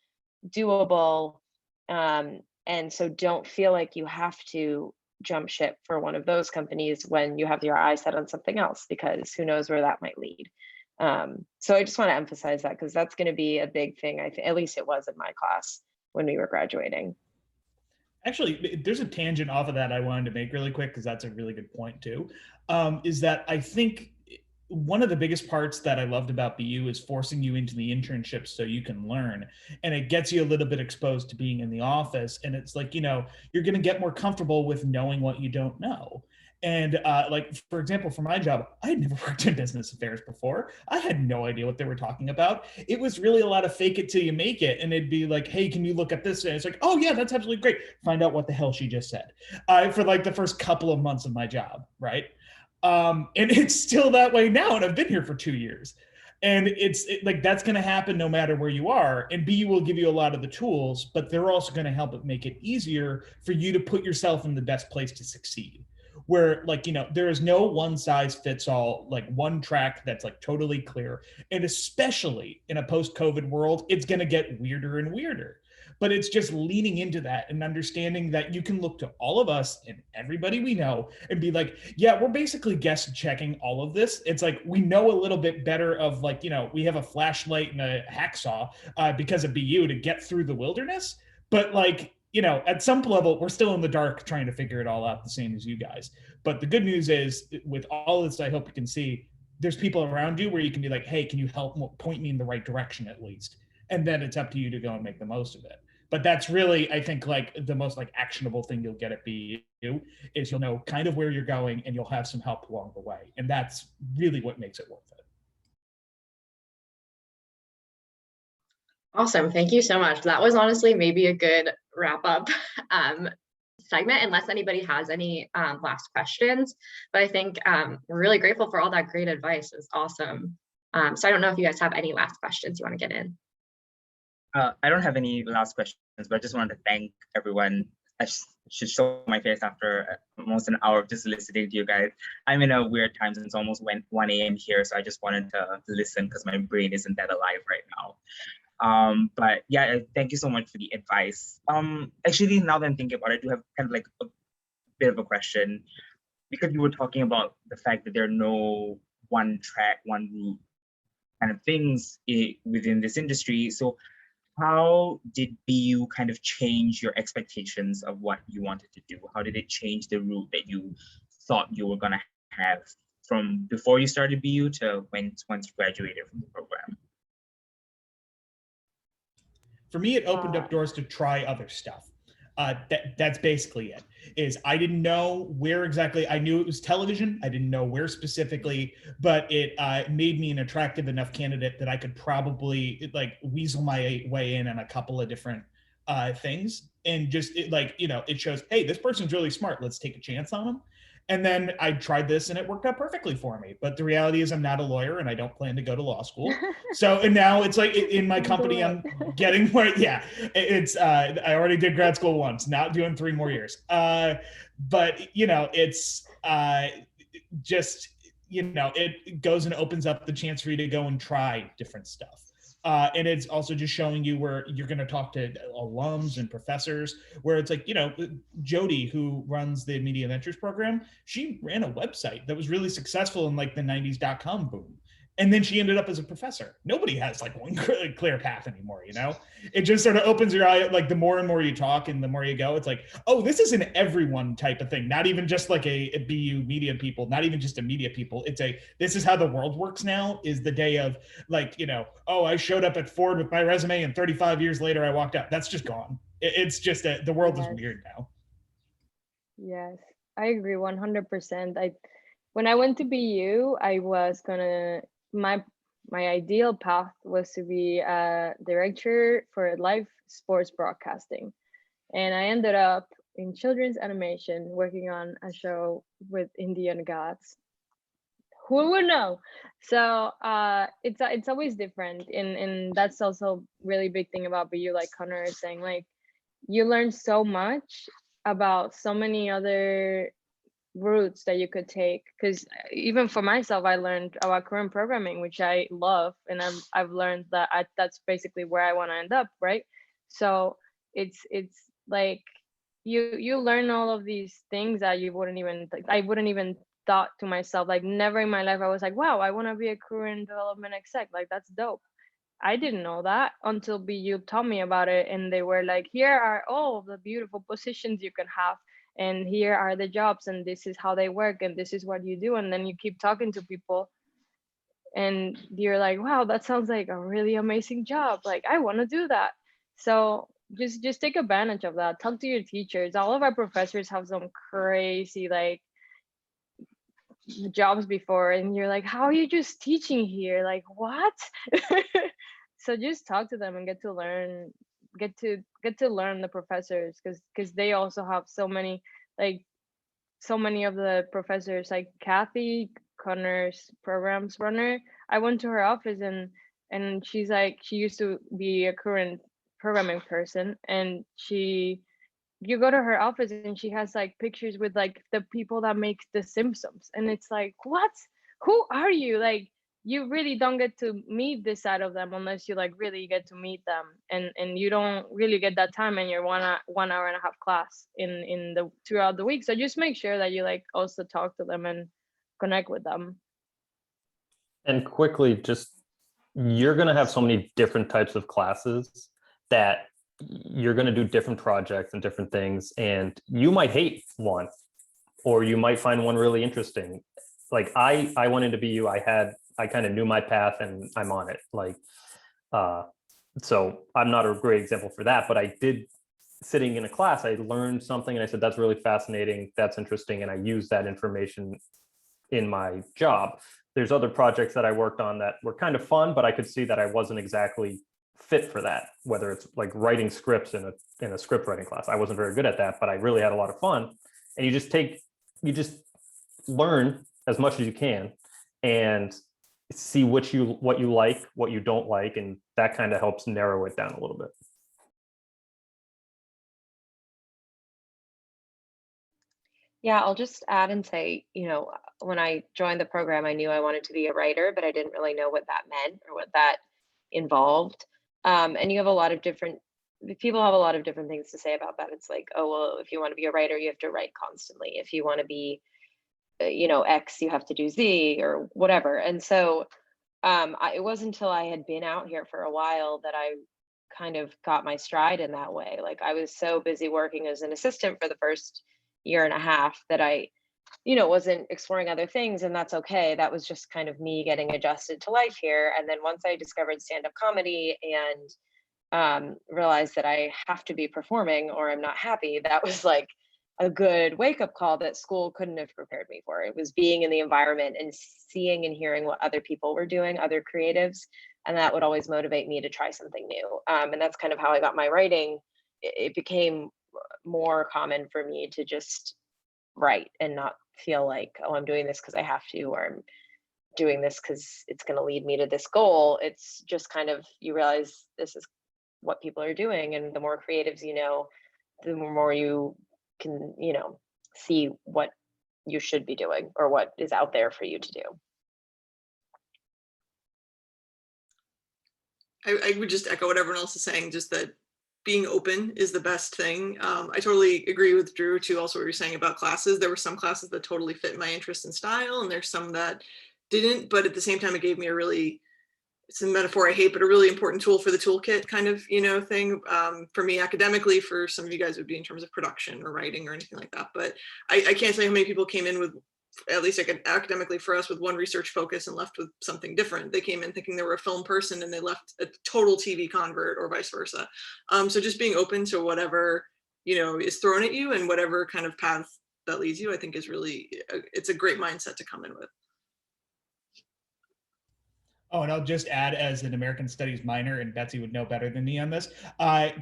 doable. And so don't feel like you have to jump ship for one of those companies when you have your eyes set on something else, because who knows where that might lead. So I just want to emphasize that, because that's going to be a big thing. At least it was in my class when we were graduating. Actually, there's a tangent off of that I wanted to make really quick, because that's a really good point too, is that I think one of the biggest parts that I loved about BU is forcing you into the internships so you can learn, and it gets you a little bit exposed to being in the office. And it's like, you're going to get more comfortable with knowing what you don't know. And like, for example, for my job, I had never worked in business affairs before. I had no idea what they were talking about. It was really a lot of fake it till you make it. And it'd be like, hey, can you look at this? And it's like, oh yeah, that's absolutely great. Find out what the hell she just said for like the first couple of months of my job, right? And it's still that way now, and I've been here for 2 years. And like, that's going to happen no matter where you are. And BU will give you a lot of the tools, but they're also going to help it make it easier for you to put yourself in the best place to succeed. Where, like, there is no one size fits all, like one track that's like totally clear. And especially in a post-COVID world, it's going to get weirder and weirder. But it's just leaning into that and understanding that you can look to all of us and everybody we know and be like, yeah, we're basically guest checking all of this. It's like, we know a little bit better of, like, we have a flashlight and a hacksaw because of BU to get through the wilderness. But like, at some level, we're still in the dark trying to figure it all out, the same as you guys. But the good news is, with all this, I hope you can see, there's people around you where you can be like, hey, can you help point me in the right direction at least? And then it's up to you to go and make the most of it. But that's really, I think, like the most like actionable thing you'll get at BU is you'll know kind of where you're going, and you'll have some help along the way. And that's really what makes it worth it. Awesome. Thank you so much. That was honestly maybe a good wrap up segment, unless anybody has any last questions. But I think we're really grateful for all that great advice. It's awesome. So I don't know if you guys have any last questions you want to get in. I don't have any last questions, but I just wanted to thank everyone. I should show my face after almost an hour of just listening to you guys. I'm in a weird time since almost 1 a.m. here, so I just wanted to listen because my brain isn't that alive right now. But yeah, thank you so much for the advice. Actually, now that I'm thinking about it, I do have kind of like a bit of a question, because you were talking about the fact that there are no one track, one route kind of things within this industry. So how did BU kind of change your expectations of what you wanted to do? How did it change the route that you thought you were going to have from before you started BU to once you graduated from the program? For me, it opened up doors to try other stuff. That's basically it. Is I didn't know where exactly. I knew it was television. I didn't know where specifically, but it made me an attractive enough candidate that I could probably like weasel my way in on a couple of different things. And just it shows, hey, this person's really smart. Let's take a chance on them. And then I tried this and it worked out perfectly for me. But the reality is I'm not a lawyer and I don't plan to go to law school. So, and now it's like in my company, I'm getting more, yeah, it's, I already did grad school once, not doing 3 more years. But, it's just, it goes and opens up the chance for you to go and try different stuff. And it's also just showing you where you're going to talk to alums and professors, where it's like, Jody, who runs the Media Ventures program, she ran a website that was really successful in like the 90s .com boom. And then she ended up as a professor. Nobody has like one clear path anymore, you know? It just sort of opens your eye, like the more and more you talk and the more you go, it's like, oh, this is an everyone type of thing. Not even just like a BU media people, not even just a media people. It's this is how the world works now, is the day of like, you know, oh, I showed up at Ford with my resume and 35 years later I walked out. That's just gone. It's just the world is weird now. Yes, I agree 100%. When I went to BU, I was gonna my ideal path was to be a director for live sports broadcasting, and I ended up in children's animation working on a show with Indian gods. Who would know? So it's always different, and that's also really big thing about BU, like Connor is saying, like you learn so much about so many other routes that you could take, because even for myself, I learned about current programming, which I love, and I've learned that that's basically where I want to end up, right? So it's like you learn all of these things that you wouldn't even I wouldn't even thought to myself, like never in my life I was like, wow, I want to be a current development exec, like that's dope. I didn't know that until BU taught me about it, and they were like, here are all of the beautiful positions you can have, and here are the jobs, and this is how they work, and this is what you do. And then you keep talking to people and you're like, wow, that sounds like a really amazing job, like I want to do that. So just take advantage of that. Talk to your teachers. All of our professors have some crazy like jobs before, and you're like, how are you just teaching here, like what? So just talk to them and get to learn the professors, because they also have so many of the professors, like Kathy, Connor's programs runner. I went to her office, and she's like, she used to be a current programming person, and you go to her office and she has like pictures with like the people that make The Simpsons, and it's like, what? Who are you? Like you really don't get to meet this side of them unless you like really get to meet them, and you don't really get that time in your 1 hour and a half class in the throughout the week. So just make sure that you like also talk to them and connect with them. And quickly, just you're going to have so many different types of classes that you're going to do different projects and different things, and you might hate one or you might find one really interesting. Like I went into BU, I kind of knew my path and I'm on it. Like so I'm not a great example for that, but I did, sitting in a class, I learned something and I said, that's really fascinating, that's interesting, and I used that information in my job. There's other projects that I worked on that were kind of fun, but I could see that I wasn't exactly fit for that, whether it's like writing scripts in a script writing class. I wasn't very good at that, but I really had a lot of fun. And you just learn as much as you can and see what you like, what you don't like, and that kind of helps narrow it down a little bit. Yeah, I'll just add and say, when I joined the program, I knew I wanted to be a writer, but I didn't really know what that meant or what that involved. And you have a lot of different people have a lot of different things to say about that. It's like, oh, well, if you want to be a writer, you have to write constantly. If you want to be, X, you have to do Z or whatever. And so it wasn't until I had been out here for a while that I kind of got my stride in that way. Like I was so busy working as an assistant for the first year and a half that I wasn't exploring other things, and that's okay. That was just kind of me getting adjusted to life here. And then once I discovered stand-up comedy and realized that I have to be performing or I'm not happy, that was like a good wake-up call that school couldn't have prepared me for. It was being in the environment and seeing and hearing what other people were doing, other creatives, and that would always motivate me to try something new. And that's kind of how I got my writing. It became more common for me to just write and not feel like, oh, I'm doing this because I have to, or I'm doing this because it's going to lead me to this goal. It's just kind of, you realize this is what people are doing, and the more creatives the more you can see what you should be doing or what is out there for you to do. I would just echo what everyone else is saying, just that being open is the best thing. I totally agree with Drew too, also what you're saying about classes. There were some classes that totally fit my interest and style, and there's some that didn't, but at the same time, it gave me a really, it's a metaphor I hate, but a really important tool for the toolkit kind of, thing. For me academically, for some of you guys it would be in terms of production or writing or anything like that. But I can't tell you how many people came in with, at least academically for us, with one research focus and left with something different. They came in thinking they were a film person and they left a total TV convert, or vice versa. So just being open to whatever, is thrown at you, and whatever kind of path that leads you, I think is really, it's a great mindset to come in with. Oh, and I'll just add, as an American Studies minor, and Betsy would know better than me on this,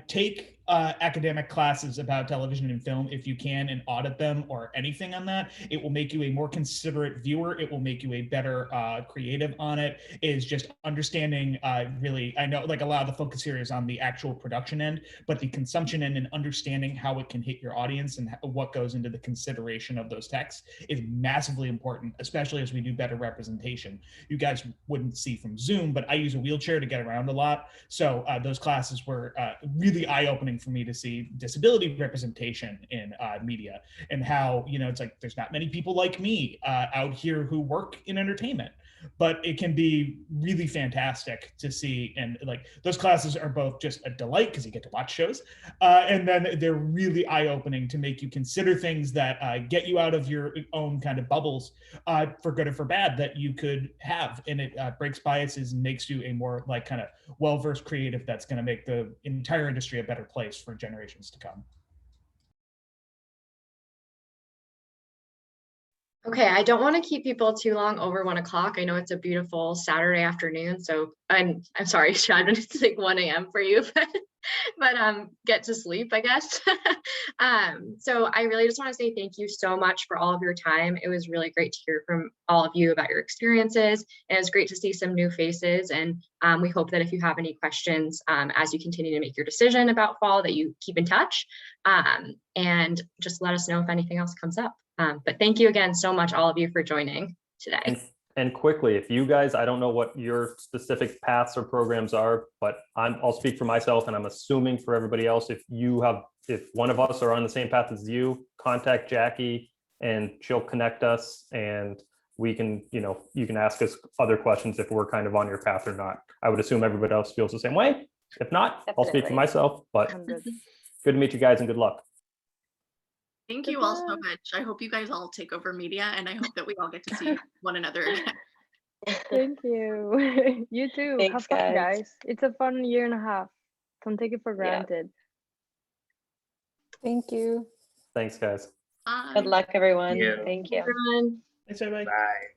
take academic classes about television and film if you can, and audit them or anything on that. It will make you a more considerate viewer. It will make you a better creative on it. Is just understanding really, I know like a lot of the focus here is on the actual production end, but the consumption end and understanding how it can hit your audience and what goes into the consideration of those texts is massively important, especially as we do better representation. You guys wouldn't see from Zoom, but I use a wheelchair to get around a lot. So those classes were really eye-opening for me to see disability representation in media, and how, it's like there's not many people like me out here who work in entertainment, but it can be really fantastic to see. And like those classes are both just a delight because you get to watch shows, and then they're really eye-opening to make you consider things that get you out of your own kind of bubbles, for good or for bad, that you could have. And it breaks biases and makes you a more like kind of well-versed creative that's going to make the entire industry a better place for generations to come. Okay, I don't want to keep people too long over 1 o'clock. I know it's a beautiful Saturday afternoon, so I'm sorry, Chad, but it's like 1 a.m. for you, but get to sleep, I guess. So I really just want to say thank you so much for all of your time. It was really great to hear from all of you about your experiences. It was great to see some new faces, and we hope that if you have any questions as you continue to make your decision about fall, that you keep in touch, and just let us know if anything else comes up. But thank you again so much, all of you, for joining today. And quickly, if you guys, I don't know what your specific paths or programs are, but I'll speak for myself, and I'm assuming for everybody else, if one of us are on the same path as you, contact Jackie and she'll connect us, and we can, you can ask us other questions if we're kind of on your path or not. I would assume everybody else feels the same way. If not, Definitely. I'll speak for myself, but 100. Good to meet you guys, and good luck. Thank you all so much. I hope you guys all take over media, and I hope that we all get to see one another again. Thank you. You too. Thanks, Have fun, guys. It's a fun year and a half. Don't take it for granted. Thank you. Thanks, guys. Bye. Good luck, everyone. Thank you. Thank you. Everyone. Thanks, everybody. Bye.